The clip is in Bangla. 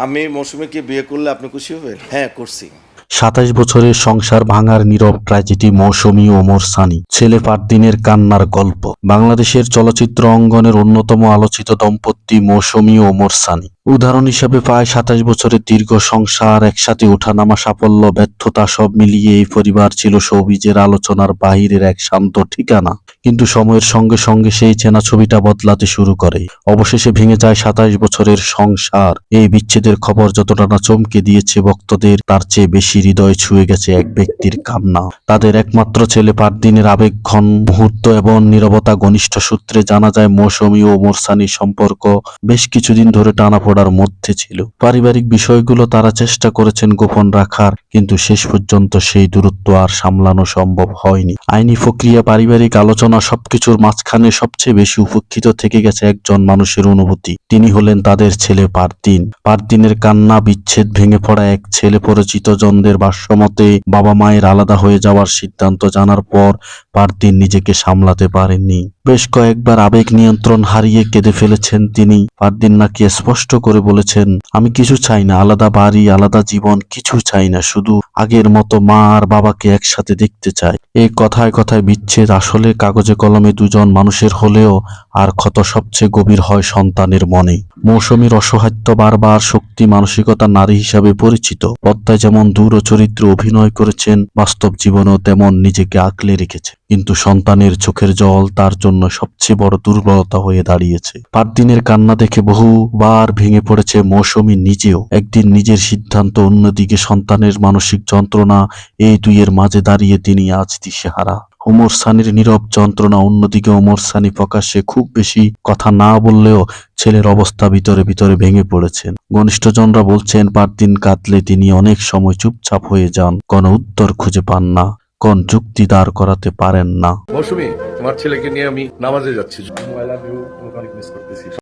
আমি মৌসুমীকে বিয়ে করলে আপনি খুশি হবেন? হ্যাঁ, করছি। ২৭ বছরের সংসার ভাঙার নীরব ট্র্যাজেডি মৌসুমী ওমর সানি, ছেলে ফারদিনের কান্নার গল্প। বাংলাদেশের চলচ্চিত্র অঙ্গনের অন্যতম আলোচিত দম্পতি মৌসুমী ও ওমর সানি। উদাহরণ হিসেবে প্রায় ২৭ বছরের দীর্ঘ সংসার, একসাথে ওঠানামা, সাফল্য, ব্যর্থতা সব মিলিয়ে এই পরিবার ছিল শোবিজের আলোচনার বাহিরের এক শান্ত ঠিকানা। কিন্তু সময়ের সঙ্গে সঙ্গে সেই চেনা ছবিটা বদলাতে শুরু করে। অবশেষে ভেঙে যায় ২৭ বছরের সংসার। এই বিচ্ছেদের খবর যতটা না চমকে দিয়েছে ভক্তদের, তার চেয়ে বেশি হৃদয় ছুঁয়ে গেছে এক ব্যক্তির কান্না। তাদের একমাত্র ছেলে ফারদিনের আবেগঘন মুহূর্ত এবং নীরবতা। ঘনিষ্ঠ সূত্রে জানা যায় মৌসুমী ও ওমর সানির সম্পর্ক বেশ কিছুদিন ধরে টানাপোড়ার মধ্যে ছিল। পারিবারিক বিষয়গুলো তারা চেষ্টা করেছেন গোপন রাখার, কিন্তু শেষ পর্যন্ত সেই দূরত্ব আর সামলানো সম্ভব হয়নি। আইনি প্রক্রিয়া, পারিবারিক আলোচনা, সবকিছুর মাঝখানে সবচেয়ে বেশি উপেক্ষিত থেকে গেছে একজন মানুষের অনুভূতি। তিনি হলেন তাদের ছেলে ফারদিন। ফারদিনের কান্না, বিচ্ছেদ, ভেঙে পড়া এক ছেলে। পরিচিত জনদের ভাষ্যমতে বাবা মায়ের আলাদা হয়ে যাওয়ার সিদ্ধান্ত জানার পর ফারদিন নিজেকে সামলাতে পারেননি। বেশ কয়েকবার আবেগ নিয়ন্ত্রণ হারিয়ে কেঁদে ফেলেছেন তিনি। ফারদিন নাকি স্পষ্ট করে বলেছেন, আমি কিছু চাই না, আলাদা বাড়ি, আলাদা জীবন, কিছু চাই না, শুধু আগের মতো মা আর বাবাকে একসাথে দেখতে চাই। এই কথায় কথায় বিচ্ছেদ আসলে কাগজে কলমে দুজন মানুষের হলেও আর ক্ষত সবচেয়ে গভীর হয় সন্তানের মনে। মৌসুমীর অসহায়ত্ব, বারবার শক্তি, মানসিকতা, নারী হিসাবে পরিচিত। পদ্মায় যেমন দূর চরিত্রে অভিনয় করেছেন, বাস্তব জীবনেও তেমন নিজেকে আঁকলে রেখেছে। কিন্তু সন্তানের চোখের জল তার জন্য সবচেয়ে বড় দুর্বলতা হয়ে দাঁড়িয়েছে। ফারদিনের কান্না দেখে বহুবার ভেঙে পড়েছে মৌসুমী নিজেও। একদিন নিজের সিদ্ধান্ত, অন্যদিকে সন্তানের মানসিক যন্ত্রণা, এই দুইয়ের মাঝে দাঁড়িয়ে তিনি আজ দিশেহারা। ওমর সানির নীরব যন্ত্রণা, অন্যদিকে ওমর সানি প্রকাশ্যে খুব বেশি কথা না বললেও ছেলের অবস্থা ভিতরে ভিতরে ভেঙে পড়েছেন। ঘনিষ্ঠজনরা বলছেন ফারদিন কাঁদলে তিনি অনেক সময় চুপচাপ হয়ে যান, কোনো উত্তর খুঁজে পান না, কোন যুক্তি দাঁড় করাতে পারেন না। মৌসুমী, তোমার ছেলেকে নিয়ে আমি নামাজে যাচ্ছি। আই লাভ ইউ, অনেক মিস করতেছি।